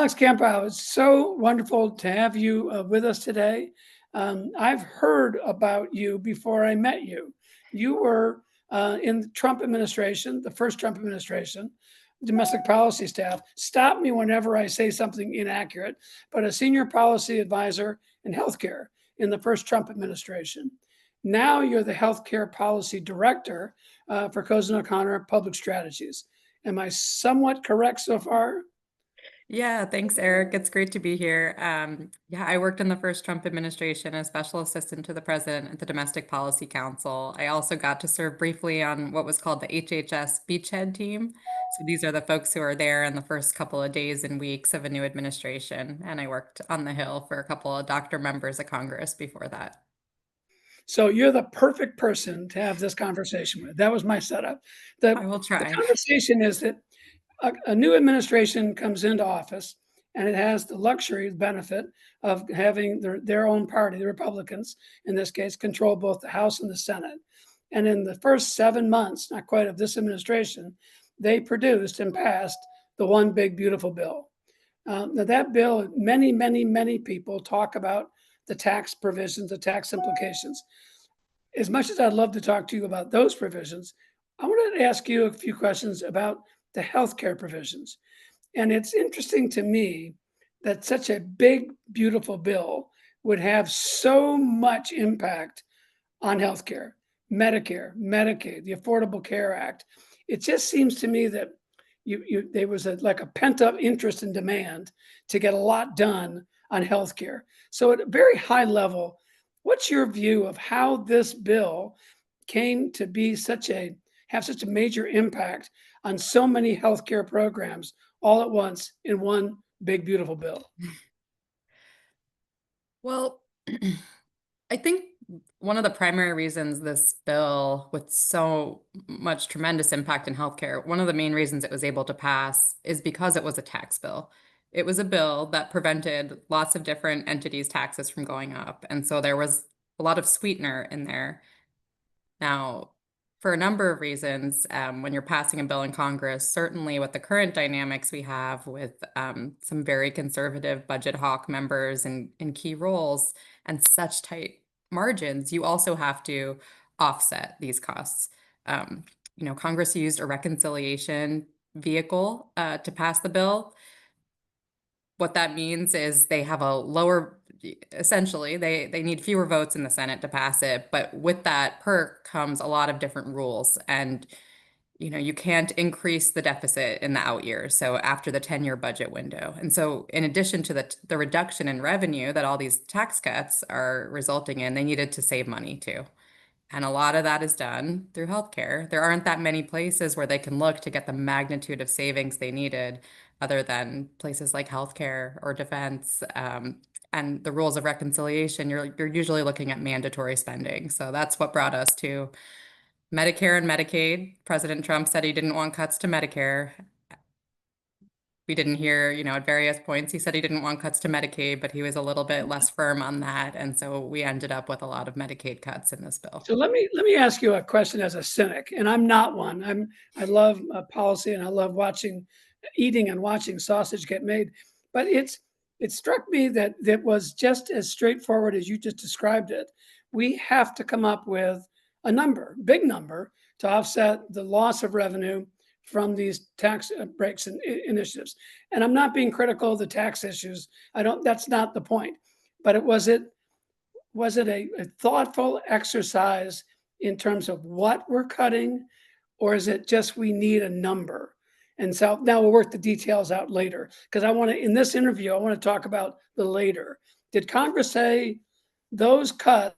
Alex Campo, it's so wonderful to have you with us today. I've heard about you before I met you. You were in the Trump administration, the first Trump administration, domestic policy staff. Stop me whenever I say something inaccurate, but a senior policy advisor in healthcare in the first Trump administration. Now you're the healthcare policy director for Cozen O'Connor Public Strategies. Am I somewhat correct so far? Yeah, thanks, Eric. It's great to be here. Yeah, I worked in the first Trump administration as special assistant to the president at the Domestic Policy Council. I also got to serve briefly on what was called the HHS Beachhead team. So these are the folks who are there in the first couple of days and weeks of a new administration. And I worked on the Hill for a couple of doctor members of Congress before that. So you're the perfect person to have this conversation with. That was my setup. I will The try. conversation is that a new administration comes into office and it has the luxury, the benefit of having their own party, the Republicans, in this case, control both the House and the Senate. And in the first 7 months, not quite of this administration, they produced and passed the One Big Beautiful Bill. Now that bill, many people talk about the tax provisions, the tax implications. As much as I'd love to talk to you about those provisions, I wanted to ask you a few questions about the healthcare provisions. And it's interesting to me that such a big, beautiful bill would have so much impact on healthcare, Medicare, Medicaid, the Affordable Care Act. It just seems to me that there was like a pent up interest and demand to get a lot done on healthcare. So at a very high level, what's your view of how this bill came to be have such a major impact on so many healthcare programs all at once in one big beautiful bill? Well, I think one of the primary reasons this bill, with so much tremendous impact in healthcare, one of the main reasons it was able to pass is because it was a tax bill. It was a bill that prevented lots of different entities' taxes from going up. And so there was a lot of sweetener in there. Now, for a number of reasons, when you're passing a bill in Congress, certainly with the current dynamics we have with some very conservative budget hawk members in key roles and such tight margins, you also have to offset these costs. Congress used a reconciliation vehicle to pass the bill. What that means is they have a lower, essentially, they need fewer votes in the Senate to pass it. But with that perk comes a lot of different rules. And, you can't increase the deficit in the out years. So after the 10-year budget window. And so in addition to the reduction in revenue that all these tax cuts are resulting in, they needed to save money too. And a lot of that is done through healthcare. There aren't that many places where they can look to get the magnitude of savings they needed, other than places like healthcare or defense. And the rules of reconciliation, you're usually looking at mandatory spending. So that's what brought us to Medicare and Medicaid. President Trump said he didn't want cuts to Medicare. We didn't hear, at various points, he said he didn't want cuts to Medicaid, but he was a little bit less firm on that. And so we ended up with a lot of Medicaid cuts in this bill. So let me ask you a question as a cynic, and I'm not one. I love policy and I love eating and watching sausage get made, but it struck me that it was just as straightforward as you just described it. We have to come up with a big number, to offset the loss of revenue from these tax breaks and initiatives. And I'm not being critical of the tax issues. That's not the point. But was it a thoughtful exercise in terms of what we're cutting, or is it just we need a number? And so now we'll work the details out later, because in this interview, I want to talk about the later. Did Congress say those cuts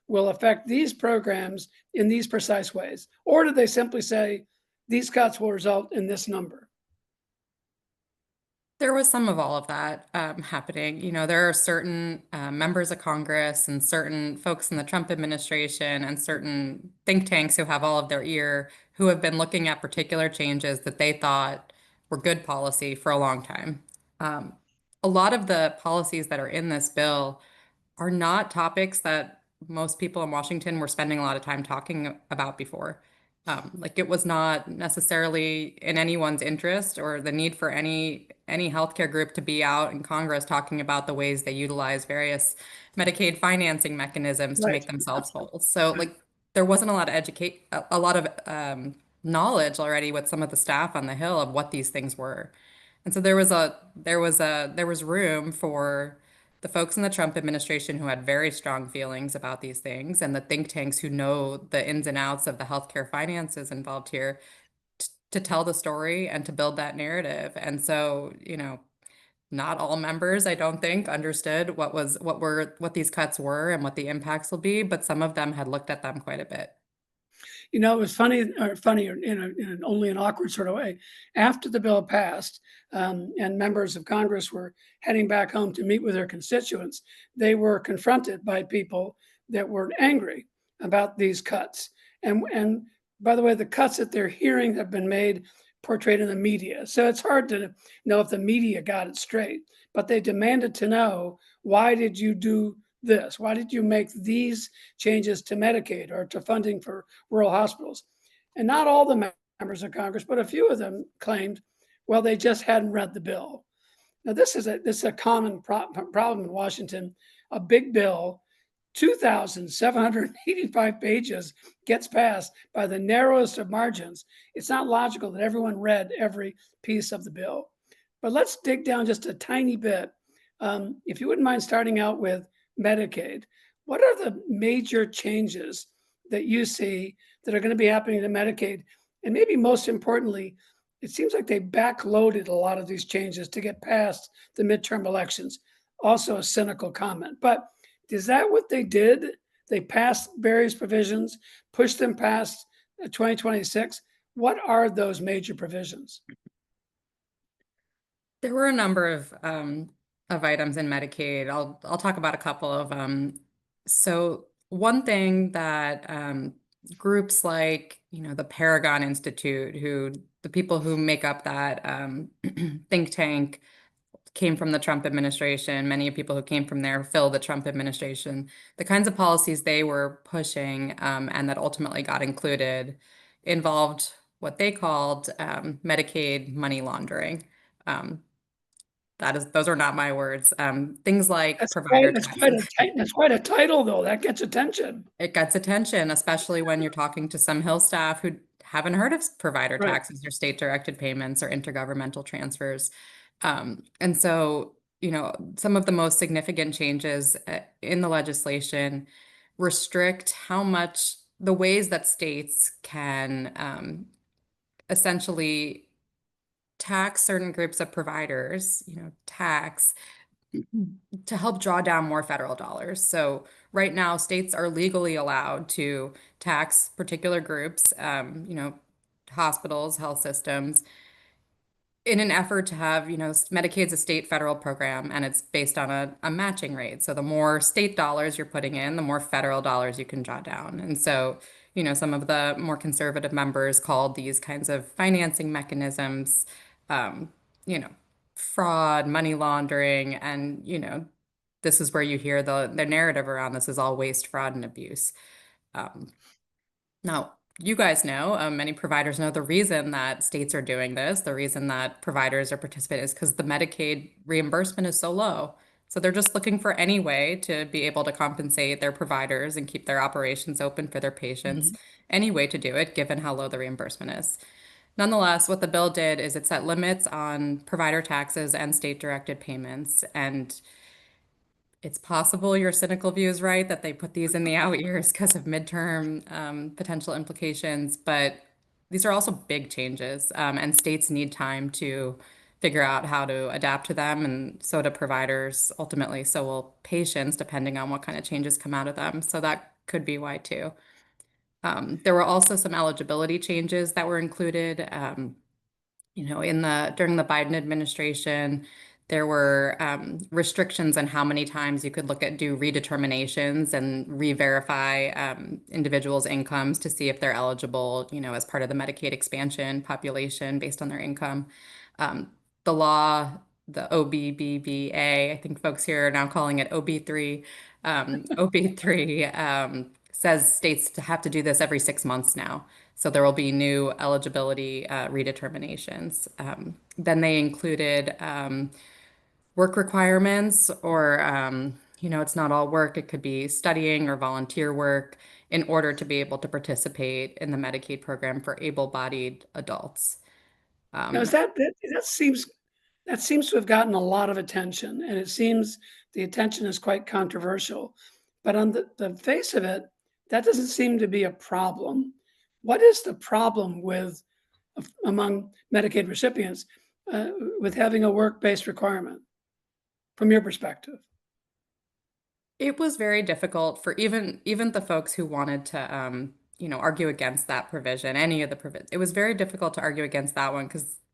will affect these programs in these precise ways? Or did they simply say these cuts will result in this number? There was some of all of that happening. There are certain members of Congress and certain folks in the Trump administration and certain think tanks who have all of their ear who have been looking at particular changes that they thought were good policy for a long time. A lot of the policies that are in this bill are not topics that most people in Washington were spending a lot of time talking about before. Like it was not necessarily in anyone's interest or the need for any any healthcare group to be out in Congress talking about the ways they utilize various Medicaid financing mechanisms to Right. make themselves whole. So like there wasn't a lot of a lot of knowledge already with some of the staff on the Hill of what these things were. And so there was room for the folks in the Trump administration who had very strong feelings about these things and the think tanks who know the ins and outs of the healthcare finances involved here to tell the story and to build that narrative. And so, not all members, I don't think, understood what these cuts were and what the impacts will be, but some of them had looked at them quite a bit. It was funny in only an awkward sort of way. After the bill passed, and members of Congress were heading back home to meet with their constituents, they were confronted by people that were angry about these cuts. And by the way, the cuts that they're hearing have been made portrayed in the media. So it's hard to know if the media got it straight, but they demanded to know, why did you do this? Why did you make these changes to Medicaid or to funding for rural hospitals? And not all the members of Congress, but a few of them claimed, well, they just hadn't read the bill. Now, this is a common problem in Washington. A big bill, 2,785 pages, gets passed by the narrowest of margins. It's not logical that everyone read every piece of the bill. But let's dig down just a tiny bit. If you wouldn't mind starting out with Medicaid, what are the major changes that you see that are going to be happening to Medicaid? And maybe most importantly, it seems like they backloaded a lot of these changes to get past the midterm elections. Also a cynical comment, but is that what they did? They passed various provisions, pushed them past 2026. What are those major provisions? There were a number of items in Medicaid. I'll talk about a couple of them. So one thing that groups like the Paragon Institute, the people who make up that think tank came from the Trump administration. Many people who came from there fill the Trump administration. The kinds of policies they were pushing and that ultimately got included involved what they called Medicaid money laundering. Um, those are not my words. Things like provider taxes. That's quite a title, though. That gets attention. It gets attention, especially when you're talking to some Hill staff who haven't heard of provider Right. taxes or state-directed payments or intergovernmental transfers. And so, some of the most significant changes in the legislation restrict how much the ways that states can essentially tax certain groups of providers, tax to help draw down more federal dollars. So right now, states are legally allowed to tax particular groups, hospitals, health systems, in an effort to have, Medicaid's a state federal program and it's based on a matching rate. So the more state dollars you're putting in, the more federal dollars you can draw down. And so, some of the more conservative members called these kinds of financing mechanisms, um, you know, fraud, money laundering, and, this is where you hear the narrative around this is all waste, fraud, and abuse. Um, Now, you guys know, many providers know the reason that states are doing this, the reason that providers are participating is because the Medicaid reimbursement is so low. So they're just looking for any way to be able to compensate their providers and keep their operations open for their patients, Mhm. any way to do it, given how low the reimbursement is. Nonetheless, what the bill did is it set limits on provider taxes and state-directed payments. And it's possible your cynical view is right that they put these in the out years because of midterm potential implications, but these are also big changes, and states need time to figure out how to adapt to them, and so do providers ultimately. So will patients, depending on what kind of changes come out of them. So that could be why too. There were also some eligibility changes that were included. During the Biden administration, there were restrictions on how many times you could do redeterminations and re-verify individuals' incomes to see if they're eligible, as part of the Medicaid expansion population based on their income. Um, the law, the OBBBA, I think folks here are now calling it OB3. OB3 says states have to do this every 6 months now. So there will be new eligibility redeterminations. Then they included work requirements, or it's not all work. It could be studying or volunteer work in order to be able to participate in the Medicaid program for able-bodied adults. Now, is that seems to have gotten a lot of attention, and it seems the attention is quite controversial. But on the face of it, that doesn't seem to be a problem. What is the problem with among Medicaid recipients with having a work-based requirement, from your perspective? It was very difficult for even the folks who wanted to argue against that provision, any of the provisions. It was very difficult to argue against that one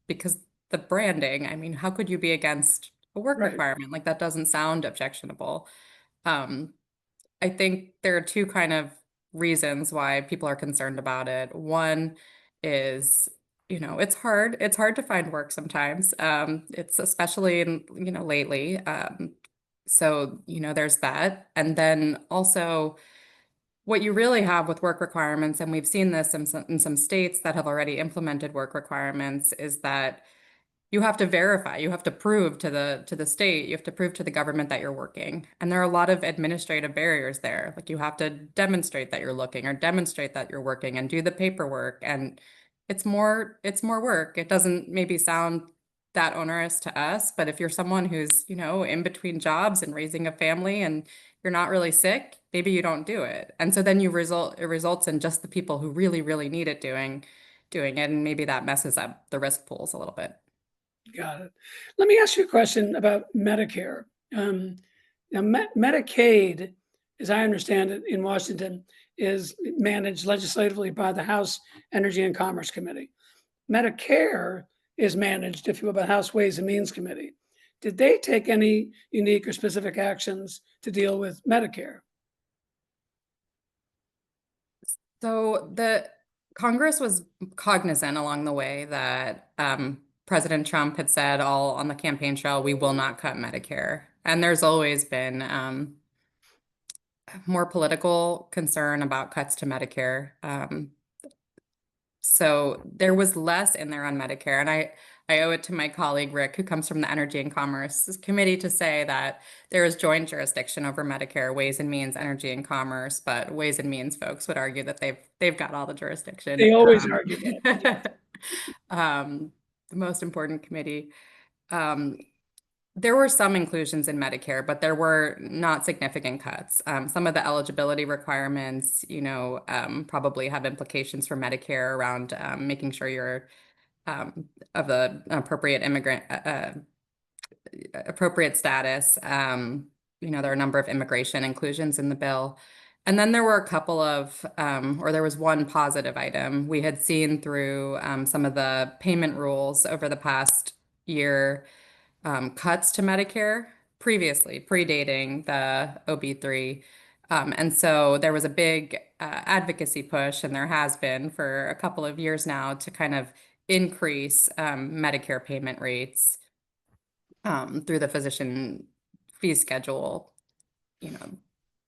because the branding, I mean, how could you be against a work Right. requirement? Like that doesn't sound objectionable. Um, I think there are two kind of reasons why people are concerned about it. One is, it's hard to find work sometimes. It's especially in, lately. So, there's that. And then also what you really have with work requirements, and we've seen this in some states that have already implemented work requirements, is that you have to verify, you have to prove to the state, you have to prove to the government that you're working. And there are a lot of administrative barriers there. Like you have to demonstrate that you're looking or demonstrate that you're working and do the paperwork. And it's more work. It doesn't maybe sound that onerous to us, but if you're someone who's, in between jobs and raising a family and you're not really sick, maybe you don't do it. And so then it results in just the people who really, really need it doing it. And maybe that messes up the risk pools a little bit. Got it. Let me ask you a question about Medicare. Now, Medicaid, as I understand it, in Washington, is managed legislatively by the House Energy and Commerce Committee. Medicare is managed, if you will, by the House Ways and Means Committee. Did they take any unique or specific actions to deal with Medicare? So the Congress was cognizant along the way that President Trump had said all on the campaign trail, we will not cut Medicare. And there's always been more political concern about cuts to Medicare. So there was less in there on Medicare. And I owe it to my colleague, Rick, who comes from the Energy and Commerce Committee, to say that there is joint jurisdiction over Medicare, Ways and Means, Energy and Commerce, but Ways and Means folks would argue that they've got all the jurisdiction. They always argue that. Yes. The most important committee. There were some inclusions in Medicare, but there were not significant cuts. Some of the eligibility requirements, probably have implications for Medicare around making sure you're of the appropriate status. There are a number of immigration inclusions in the bill. And then there were a couple of, or there was one positive item. We had seen through some of the payment rules over the past year, cuts to Medicare previously, predating the OB3. And so there was a big advocacy push, and there has been for a couple of years now, to kind of increase Medicare payment rates through the physician fee schedule.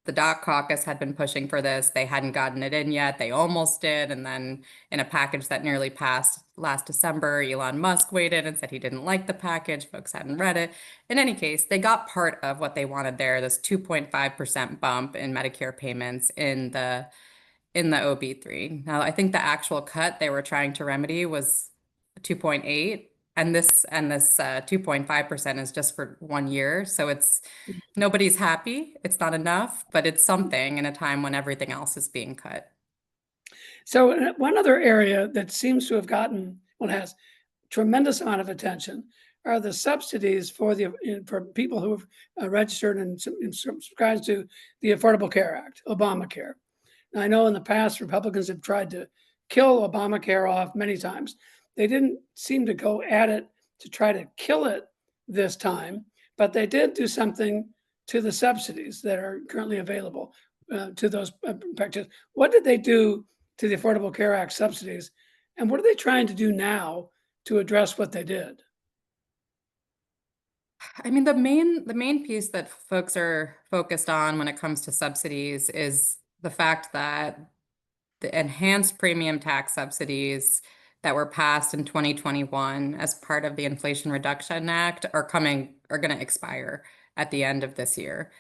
The Doc Caucus had been pushing for this. They hadn't gotten it in yet. They almost did. And then in a package that nearly passed last December, Elon Musk waited and said he didn't like the package. Folks hadn't read it. In any case, they got part of what they wanted there, this 2.5% bump in Medicare payments in the OB3. Now, I think the actual cut they were trying to remedy was 2.8, and this 2.5% is just for 1 year. So nobody's happy. It's not enough, but it's something in a time when everything else is being cut. So one other area that seems to have has tremendous amount of attention are the subsidies for people who have registered and subscribed to the Affordable Care Act, Obamacare. Now, I know in the past Republicans have tried to kill Obamacare off many times. They didn't seem to go at it to try to kill it this time, but they did do something to the subsidies that are currently available to those practitioners. What did they do to the Affordable Care Act subsidies, and what are they trying to do now to address what they did? I mean, the main piece that folks are focused on when it comes to subsidies is the fact that the enhanced premium tax subsidies that were passed in 2021 as part of the Inflation Reduction Act are going to expire at the end of this year.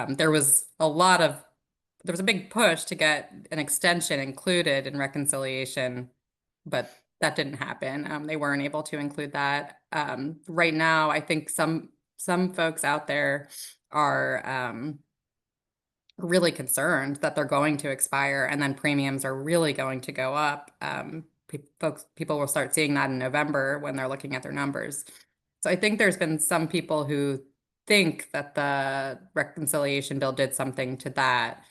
There was a big push to get an extension included in reconciliation, but that didn't happen. They weren't able to include that. Right now, I think some folks out there are really concerned that they're going to expire and then premiums are really going to go up. People will start seeing that in November when they're looking at their numbers. So I think there's been some people who think that the reconciliation bill did something to that.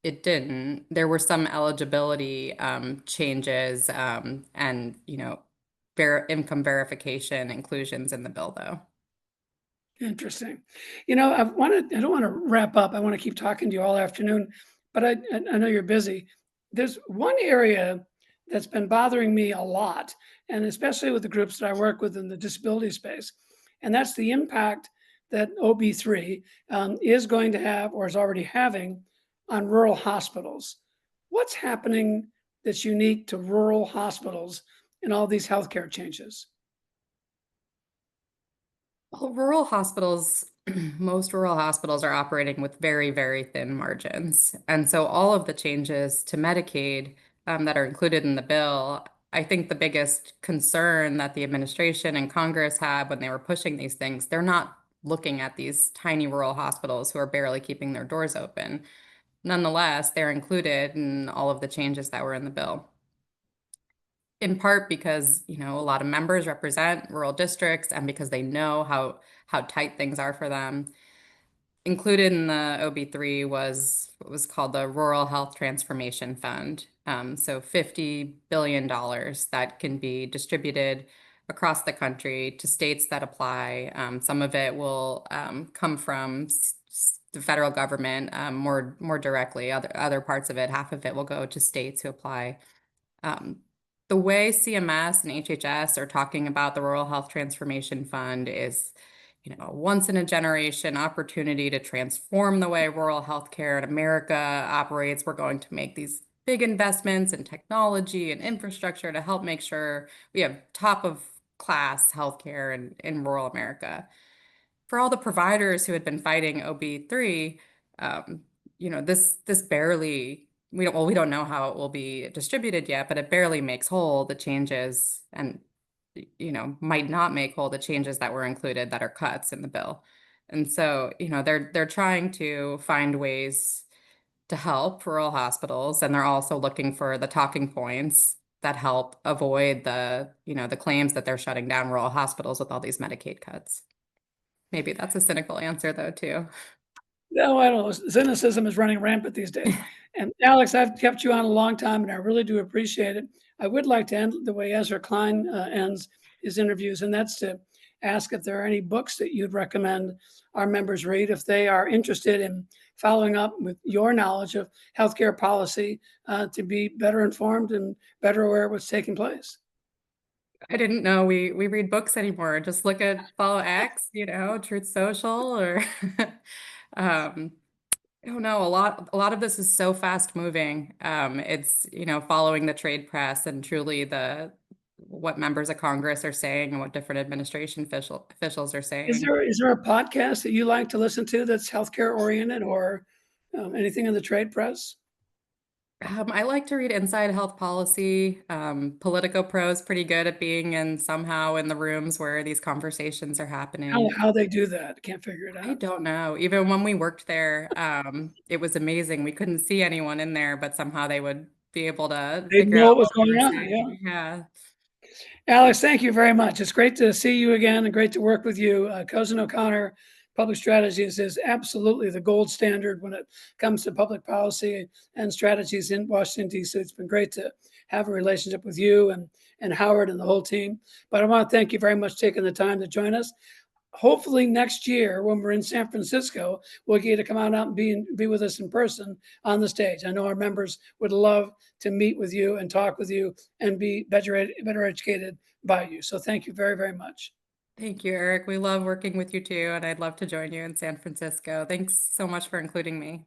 It didn't. There were some eligibility changes and income verification inclusions in the bill, though. Interesting. I don't want to wrap up. I want to keep talking to you all afternoon, but I know you're busy. There's one area that's been bothering me a lot, and especially with the groups that I work with in the disability space, and that's the impact that OB3 is going to have or is already having on rural hospitals. What's happening that's unique to rural hospitals in all these healthcare changes? Well, most rural hospitals are operating with very, very thin margins. And so all of the changes to Medicaid that are included in the bill, I think the biggest concern that the administration and Congress had when they were pushing these things, they're not looking at these tiny rural hospitals who are barely keeping their doors open. Nonetheless, they're included in all of the changes that were in the bill. In part because, a lot of members represent rural districts and because they know how tight things are for them. Included in the OB3 was what was called the Rural Health Transformation Fund. So $50 billion that can be distributed across the country to states that apply. Some of it will come from the federal government more directly. Other parts of it, half of it will go to states who apply. The way CMS and HHS are talking about the Rural Health Transformation Fund is, a once in a generation opportunity to transform the way rural healthcare in America operates. We're going to make these big investments in technology and infrastructure to help make sure we have top of class healthcare in rural America. For all the providers who had been fighting OB3, this barely, we don't know how it will be distributed yet, but it barely makes whole the changes and, might not make whole the changes that were included that are cuts in the bill. And so, they're trying to find ways to help rural hospitals, and they're also looking for the talking points that help avoid the claims that they're shutting down rural hospitals with all these Medicaid cuts. Maybe that's a cynical answer, though, too. No, I don't know. Cynicism is running rampant these days. And Alex, I've kept you on a long time, and I really do appreciate it. I would like to end the way Ezra Klein ends his interviews, and that's to ask if there are any books that you'd recommend our members read if they are interested in following up with your knowledge of healthcare policy to be better informed and better aware of what's taking place. I didn't know we read books anymore. Just follow X, Truth Social, or I don't know. A lot of this is so fast moving. It's, following the trade press and truly what members of Congress are saying and what different administration officials are saying. Is there a podcast that you like to listen to that's healthcare oriented or anything in the trade press? I like to read Inside Health Policy. Politico Pro is pretty good at being somehow in the rooms where these conversations are happening. How they do that? Can't figure it out. I don't know. Even when we worked there, it was amazing. We couldn't see anyone in there, but somehow they would be able to They figure know out what was what we going were on. saying. Yeah. Yeah. Alex, thank you very much. It's great to see you again and great to work with you. Cozen O'Connor Public Strategies is absolutely the gold standard when it comes to public policy and strategies in Washington, D.C. It's been great to have a relationship with you and Howard and the whole team. But I want to thank you very much for taking the time to join us. Hopefully next year when we're in San Francisco, we'll get to come out and be with us in person on the stage. I know our members would love to meet with you and talk with you and be better educated by you. So thank you very, very much. Thank you, Eric. We love working with you too, and I'd love to join you in San Francisco. Thanks so much for including me.